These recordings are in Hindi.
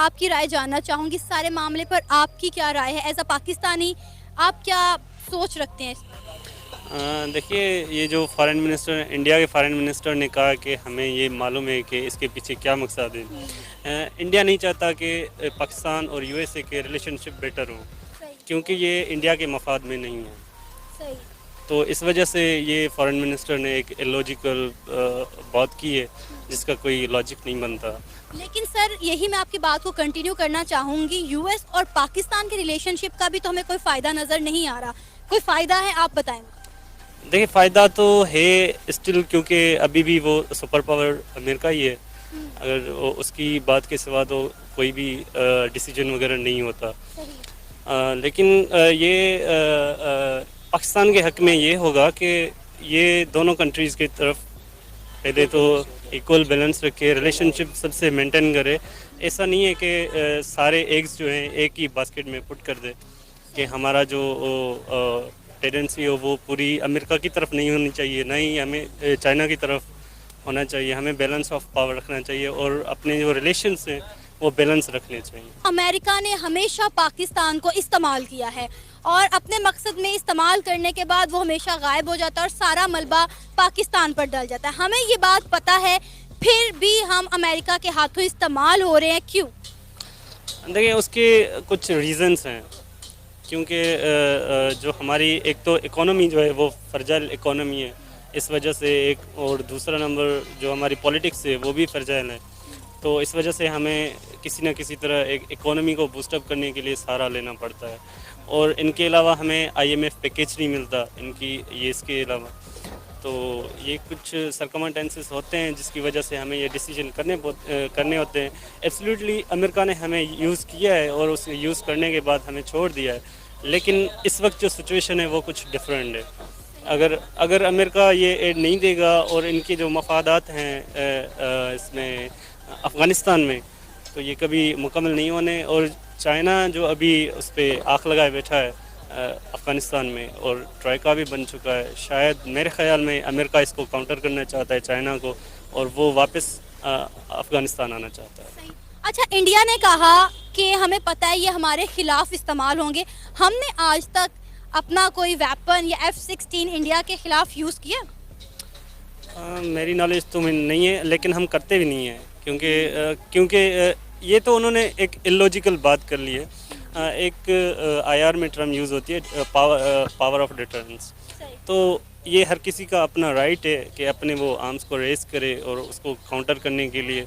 आपकी राय जानना चाहूँगी इस सारे मामले पर। आपकी क्या राय है एज अ पाकिस्तानी, आप क्या सोच रखते हैं? देखिए, ये जो फॉरेन मिनिस्टर इंडिया के फॉरेन मिनिस्टर ने कहा कि हमें ये मालूम है कि इसके पीछे क्या मकसद है। इंडिया नहीं चाहता कि पाकिस्तान और यूएसए के रिलेशनशिप बेटर हों, सही। क्योंकि ये इंडिया के मफाद में नहीं है। सही। तो इस वजह से ये फॉरेन मिनिस्टर ने एक इलॉजिकल बात की है, जिसका कोई लॉजिक नहीं बनता। लेकिन सर यही मैं आपकी बात को कंटिन्यू करना चाहूँगी, यूएस और पाकिस्तान के रिलेशनशिप का भी तो हमें कोई फ़ायदा नज़र नहीं आ रहा। कोई फ़ायदा है, आप बताएँ? देखिए, फ़ायदा तो है स्टिल, क्योंकि अभी भी वो सुपर पावर अमेरिका ही है। हुँ। अगर उसकी बात के सिवा तो कोई भी डिसीजन वगैरह नहीं होता। सही। लेकिन ये पाकिस्तान के हक में ये होगा कि ये दोनों कंट्रीज़ की तरफ पहले तो इक्वल बैलेंस रखे, रिलेशनशिप सबसे मेंटेन करे। ऐसा नहीं है कि सारे एग्स जो हैं एक ही बास्केट में पुट कर दे, कि हमारा जो टेंडेंसी हो वो पूरी अमेरिका की तरफ नहीं होनी चाहिए, ना ही हमें चाइना की तरफ होना चाहिए। हमें बैलेंस ऑफ पावर रखना चाहिए और अपने जो रिलेशंस हैं वो बैलेंस रखने चाहिए। अमेरिका ने हमेशा पाकिस्तान को इस्तेमाल किया है और अपने मकसद में इस्तेमाल करने के बाद वो हमेशा गायब हो जाता है और सारा मलबा पाकिस्तान पर डल जाता है। हमें ये बात पता है, फिर भी हम अमेरिका के हाथों इस्तेमाल हो रहे हैं, क्यों? देखिए, उसके कुछ रीज़न्स हैं, क्योंकि जो हमारी एक तो इकोनॉमी जो है वो फ्रजाइल इकोनॉमी है, इस वजह से एक, और दूसरा नंबर जो हमारी पॉलिटिक्स है वो भी फ्रजाइल है। तो इस वजह से हमें किसी न किसी तरह एक इकोनॉमी को बूस्टअप करने के लिए सहारा लेना पड़ता है, और इनके अलावा हमें आईएमएफ पैकेज नहीं मिलता इनकी, ये इसके अलावा। तो ये कुछ सरकमस्टेंसेस होते हैं जिसकी वजह से हमें ये डिसीजन करने होते हैं। एब्सोल्युटली अमेरिका ने हमें यूज़ किया है और उसे यूज़ करने के बाद हमें छोड़ दिया है, लेकिन इस वक्त जो सिचुएशन है वो कुछ डिफरेंट है। अगर अगर अमेरिका ये एड नहीं देगा और इनके जो मफादात हैं इसमें अफ़गानिस्तान में, तो ये कभी मुकम्मल नहीं होने। और चाइना जो अभी उस पर आँख लगाए बैठा है अफ़गानिस्तान में, और ट्राइका भी बन चुका है, शायद मेरे ख़्याल में अमेरिका इसको काउंटर करना चाहता है चाइना को, और वो वापस अफ़गानिस्तान आना चाहता है। सही। अच्छा, इंडिया ने कहा कि हमें पता है ये हमारे खिलाफ इस्तेमाल होंगे। हमने आज तक अपना कोई वेपन या F-16 इंडिया के खिलाफ यूज़ किया? मेरी नॉलेज तो नहीं है, लेकिन हम करते भी नहीं हैं, क्योंकि ये तो उन्होंने एक इलॉजिकल बात कर ली है। एक आईआर में टर्म यूज़ होती है, पावर ऑफ डिटरेंस। सही। तो ये हर किसी का अपना राइट है कि अपने वो आर्म्स को रेस करे और उसको काउंटर करने के लिए,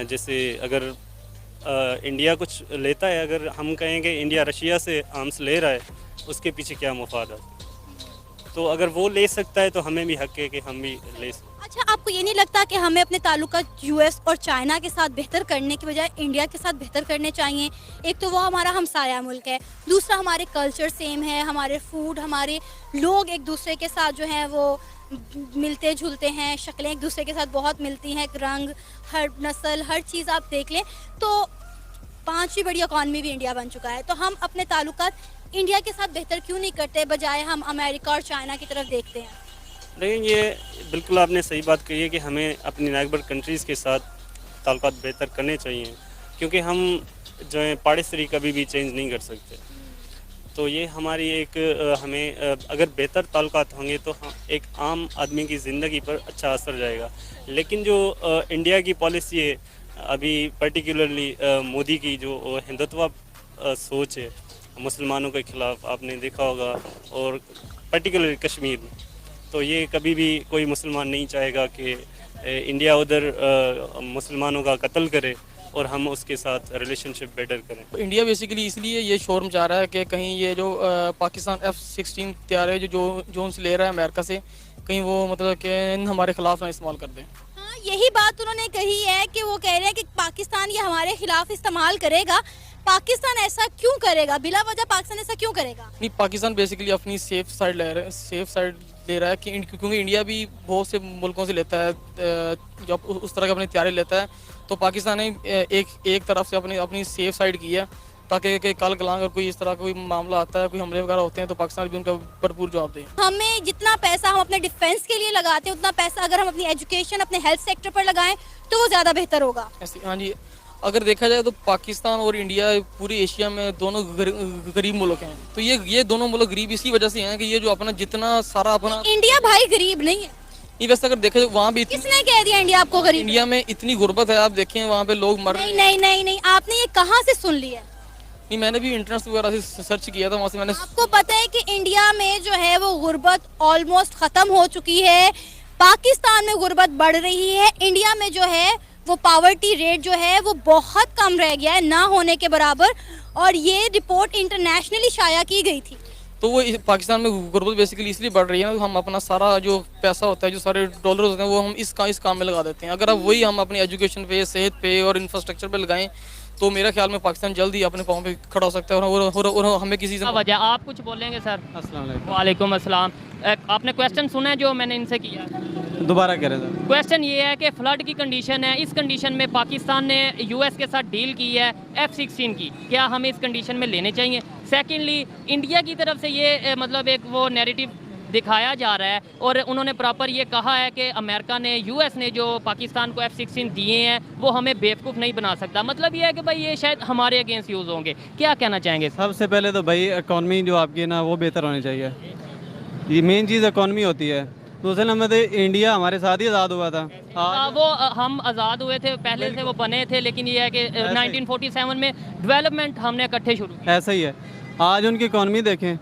जैसे अगर इंडिया कुछ लेता है, अगर हम कहें कि इंडिया रशिया से आर्म्स ले रहा है, उसके पीछे क्या मुफाद है। तो अगर वो ले सकता है तो हमें भी हक है कि हम भी ले सकते। अच्छा, आपको ये नहीं लगता कि हमें अपने ताल्लुकात यूएस और चाइना के साथ बेहतर करने की बजाय इंडिया के साथ बेहतर करने चाहिए? एक तो वो हमारा हमसाया मुल्क है, दूसरा हमारे कल्चर सेम है, हमारे फूड, हमारे लोग एक दूसरे के साथ जो हैं वो मिलते जुलते हैं, शक्लें एक दूसरे के साथ बहुत मिलती हैं, रंग, हर नस्ल, हर चीज़ आप देख लें तो पांचवी बड़ी इकॉनमी भी इंडिया बन चुका है। तो हम अपने ताल्लुकात इंडिया के साथ बेहतर क्यों नहीं करते, बजाय हम अमेरिका और चाइना की तरफ देखते हैं? लेकिन ये बिल्कुल आपने सही बात कही है कि हमें अपनी नेबर कंट्रीज़ के साथ ताल्लुकात बेहतर करने चाहिए, क्योंकि हम जो है पाड़ेसरी कभी भी चेंज नहीं कर सकते। तो ये हमारी एक हमें अगर बेहतर ताल्लुकात होंगे तो हम एक आम आदमी की ज़िंदगी पर अच्छा असर जाएगा। लेकिन जो इंडिया की पॉलिसी है अभी, पर्टिकुलरली मोदी की जो हिंदुत्व सोच है मुसलमानों के ख़िलाफ़, आपने देखा होगा, और पर्टिकुलरली कश्मीर में, तो ये कभी भी कोई मुसलमान नहीं चाहेगा कि इंडिया उधर मुसलमानों का कत्ल करे और हम उसके साथ रिलेशनशिप बेटर करें। इंडिया बेसिकली इसलिए ये शोर मचा रहा है कि कहीं ये जो पाकिस्तान F-16 तैयार है जो जोन से ले रहा है अमेरिका से, कहीं वो मतलब कि हमारे खिलाफ ना इस्तेमाल कर दें। हाँ, यही बात उन्होंने कही है कि वो कह रहे हैं कि पाकिस्तान ये हमारे खिलाफ इस्तेमाल करेगा। पाकिस्तान ऐसा क्यों करेगा? बिला वजह पाकिस्तान ऐसा क्यों करेगा? नहीं, पाकिस्तान बेसिकली अपनी सेफ साइड ले रहा है कि क्योंकि इंडिया भी बहुत से मुल्कों से लेता है, जब उस तरह के अपने तैयारी लेता है, तो पाकिस्तान ने एक तरफ से अपनी सेफ साइड की है, ताकि कि कल कल अगर कोई इस तरह का कोई मामला आता है, कोई हमले वगैरह होते हैं, तो पाकिस्तान भी उनका भरपूर जवाब दे। हमें जितना पैसा हम अपने डिफेंस के लिए लगाते हैं, उतना पैसा अगर हम अपनी एजुकेशन, अपने हेल्थ सेक्टर पर लगाएं तो वो ज़्यादा बेहतर होगा। हाँ जी, अगर देखा जाए तो पाकिस्तान और इंडिया पूरी एशिया में दोनों गरीब मुल्क हैं। तो ये दोनों मुल्क गरीब इसी वजह से हैं कि ये जो अपना जितना सारा अपना इंडिया भाई गरीब नहीं है। नहीं, वैसे अगर देखा जाए वहाँ भी किसने कह दिया इंडिया आपको गरीब? इंडिया में इतनी गुर्बत है, आप देखें वहाँ पे लोग मर नहीं नहीं नहीं नहीं, आपने ये कहाँ से सुन लिया? नहीं, मैंने भी इंटरनेट वगैरह से सर्च किया था, वहाँ से मैंने आपको पता है कि इंडिया में जो है वो गुर्बत ऑलमोस्ट खत्म हो चुकी है, पाकिस्तान में गुर्बत बढ़ रही है, इंडिया में जो है वो पावर्टी रेट जो है वो बहुत कम रह गया है, ना होने के बराबर। और ये रिपोर्ट इंटरनेशनली शाया की गई थी। तो वो पाकिस्तान में गुर्बत बेसिकली इसलिए बढ़ रही है ना, तो हम अपना सारा जो पैसा होता है, जो सारे डॉलर होते हैं, वो हम इस काम में लगा देते हैं। अगर अब वही हम अपनी एजुकेशन पे, सेहत पे और इंफ्रास्ट्रक्चर पे लगाएं तो मेरा ख्याल में पाकिस्तान जल्द ही अपने पाँव पे खड़ा हो सकता है और हमें किसी से वजह आप कुछ बोलेंगे सर? अस्सलाम वालेकुम। वालेकुम अस्सलाम। आपने क्वेश्चन सुना है जो मैंने इनसे किया? दोबारा कह रहे थे। क्वेश्चन ये है कि फ्लड की कंडीशन है, इस कंडीशन में पाकिस्तान ने यूएस के साथ डील की है F-16 की, क्या हमें इस कंडीशन में लेने चाहिए? सेकेंडली, इंडिया की तरफ से ये मतलब एक वो नैरेटिव दिखाया जा रहा है और उन्होंने प्रॉपर ये कहा है कि अमेरिका ने, यूएस ने जो पाकिस्तान को F-16 दिए हैं वो हमें बेवकूफ़ नहीं बना सकता। मतलब ये है कि भाई ये शायद हमारे अगेंस्ट यूज़ होंगे। क्या कहना चाहेंगे? सबसे पहले तो भाई इकॉनमी जो आपकी है ना वो बेहतर होनी चाहिए, ये मेन चीज़ इकॉनमी होती है। दूसरे नंबर पे इंडिया हमारे साथ ही आज़ाद हुआ था। वो हम आज़ाद हुए थे, पहले से वो बने थे, लेकिन ये है कि 1947 में डेवलपमेंट हमने इकट्ठे शुरू की। ऐसा ही है, आज उनकी इकॉनमी देखें।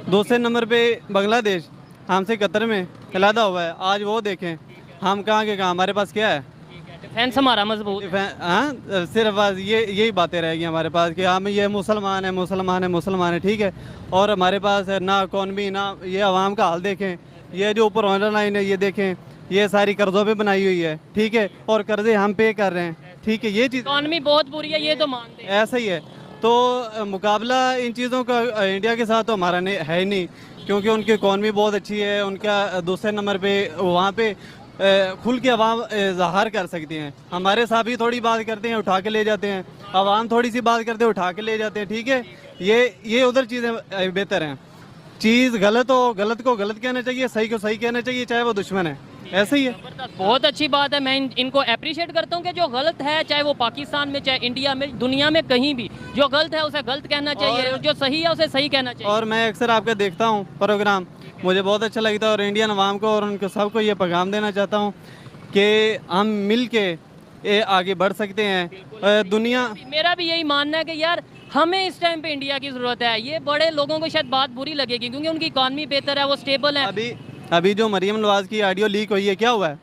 दूसरे नंबर पे बांग्लादेश हमसे कतर में अलहदा हुआ है, आज वो देखें हम कहाँ के कहाँ, हमारे पास क्या है? डिफेंस हमारा मजबूत। हाँ, सिर्फ बस यही बातें रहेगी हमारे पास कि हम ये मुसलमान है, मुसलमान है, मुसलमान है, ठीक है। और हमारे पास ना इकॉनमी, ना ये आवाम का हाल देखें, ये जो ऊपर ऑनलाइन लाइन है ये देखें, ये सारी कर्ज़ों पे बनाई हुई है, ठीक है, और कर्ज़े हम पे कर रहे हैं, ठीक है। ये चीज़ इकॉनमी बहुत बुरी है, ये तो मानते हैं। ऐसा ही है। तो मुकाबला इन चीज़ों का इंडिया के साथ तो हमारा है ही नहीं, क्योंकि उनकी इकॉनमी बहुत अच्छी है। उनका दूसरे नंबर पे वहाँ पे खुल के अवाम इजहार कर सकती हैं। हमारे साथ भी थोड़ी बात करते हैं, उठा के ले जाते हैं, अवाम थोड़ी सी बात करते हैं, उठा के ले जाते हैं, ठीक है। ये उधर चीज़ें बेहतर हैं। चीज़ गलत हो, गलत को गलत कहना चाहिए, सही को सही कहना चाहिए, चाहे वो दुश्मन है। ऐसे ही है। बहुत अच्छी बात है, मैं इनको अप्रिशिएट करता हूँ कि जो गलत है, चाहे वो पाकिस्तान में, चाहे इंडिया में, दुनिया में कहीं भी, जो गलत है उसे गलत कहना चाहिए और जो सही है उसे सही कहना चाहिए। और मैं अक्सर आपका देखता हूँ प्रोग्राम, मुझे बहुत अच्छा लगता है, और इंडियन अवाम को और उनको सबको ये पैगाम देना चाहता हूँ कि हम मिल के आगे बढ़ सकते हैं। दुनिया, मेरा भी यही मानना है कि यार हमें इस टाइम पे इंडिया की ज़रूरत है। ये बड़े लोगों को शायद बात बुरी लगेगी क्योंकि उनकी इकॉनमी बेहतर है, वो स्टेबल है। अभी जो मरीम नवाज की ऑडियो लीक हुई है, क्या हुआ है?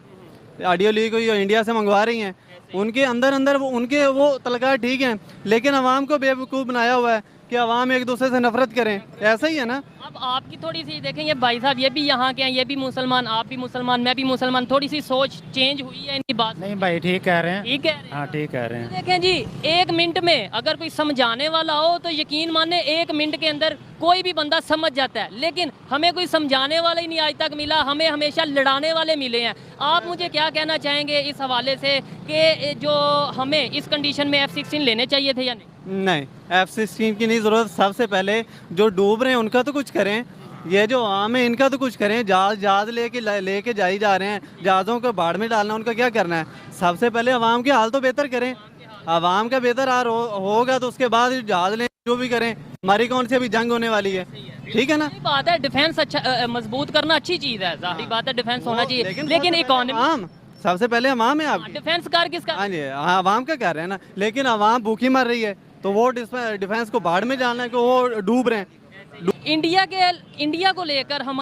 ऑडियो लीक हुई है, इंडिया से मंगवा रही हैं। उनके अंदर उनके वो तलकार ठीक हैं, लेकिन अवाम को बेवकूफ़ बनाया हुआ है कि अवाम एक दूसरे से नफरत करें। ऐसा ही है ना। अब आपकी थोड़ी सी देखें, ये भाई साहब ये भी यहाँ के हैं, ये भी मुसलमान, आप भी मुसलमान, मैं भी मुसलमान, थोड़ी सी सोच चेंज हुई है इनकी बात? नहीं भाई, ठीक कह रहे हैं। ठीक है, हाँ ठीक कह रहे हैं। देखें जी, 1 मिनट में अगर कोई समझाने वाला हो तो यकीन माने 1 मिनट के अंदर कोई भी बंदा समझ जाता है, लेकिन हमें कोई समझाने वाला ही नहीं आज तक मिला, हमें हमेशा लड़ाने वाले मिले हैं। आप मुझे क्या कहना चाहेंगे इस हवाले से कि जो हमें इस कंडीशन में F-16 लेने चाहिए थे या नहीं? नहीं, F-16 की नहीं ज़रूरत। सबसे पहले जो डूब रहे हैं उनका तो कुछ करें, ये जो आम है इनका तो कुछ करें। जहाज लेके जाई जा रहे हैं, जहाज़ों को बाढ़ में डालना, उनका क्या करना है? सबसे पहले अवाम के हाल तो बेहतर करें। अवाम का बेहतर हाल होगा तो उसके बाद जहाज लें, जो भी करें। हमारी कौन सी अभी जंग होने वाली है, ठीक है ना। बात है डिफेंस अच्छा मजबूत करना अच्छी चीज़ है, जाहिर बात है डिफेंस होना चाहिए, लेकिन इकोनॉमी सबसे पहले अवाम है आपकी। डिफेंस कर किसका? हाँ जी, हाँ, अवाम का कर रहे हैं ना, लेकिन अवाम भूखी मर रही है तो वो डिफेंस को बाढ़ में डालना है कि वो डूब रहे हैं। इंडिया को लेकर हम